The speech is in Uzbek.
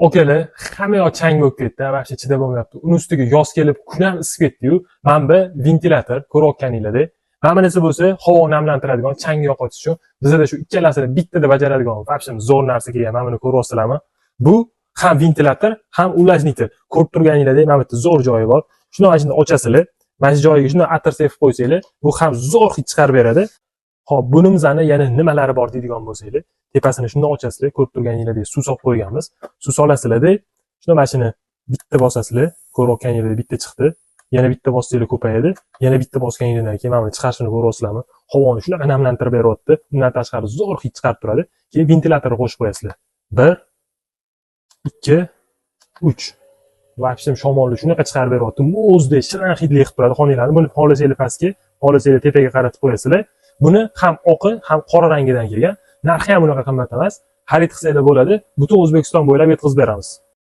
Okalar, hamma yoq chang bo'lib ketdi, вообще chidab bo'lmayapti. Uni ustiga yoz kelib, kun ham isib ketdi-yu. Mana bu ventilyator, ko'rayotganinglarda. Mana bunisi bo'lsa, havo namlantiradigan, changni yo'qotish uchun bizda shu ikkalasini bittada bajaradigan, вообще zo'r narsa kelgan. Mana buni ko'ryapsizlarmi? Bu ham ventilyator, ham ulajnitor. Ko'rib turganinglardek, mana bu yerda zo'r joyi bor. Shuni mana shunday ochasizlar. Mana shu joyiga shuni atir sepib qo'ysanglar, bu ham zo'r hid chiqarib beradi. Hop, bunimizani yana nimalari bor deydigan bo'lsanglar, tepasini shunday ochasizlar, ko'rib turganingizdek suv solib qo'yganmiz. Suv solasizlar-da, shuni mashina bitta bosasizlar, ko'rayotganingizdek bitta chiqdi. Yana bitta bossanglar ko'payadi. Yana bitta bosganingizdan keyin mana buni chiqarishini ko'ryapsizlarmi? Havoni shunaqa namlantirib beryapti. Undan tashqari zo'r hid chiqarib turadi. Keyin ventilyatorni qo'shib qo'yasizlar. 1 2 3. Вообще shamolni shunaqa chiqarib beryapti. Mo'zdek shirin hidli qilib turadi xonanglarni. Buni xohlasanglar pastga, xohlasanglar tepaga qaratib qo'yasizlar. Buni ham oqi, ham qora rangidan kelgan. Narxi ham unaqa qimmat emas. Xarid qilsanglar bo'ladi. Butun O'zbekiston bo'ylab yetkazib beramiz.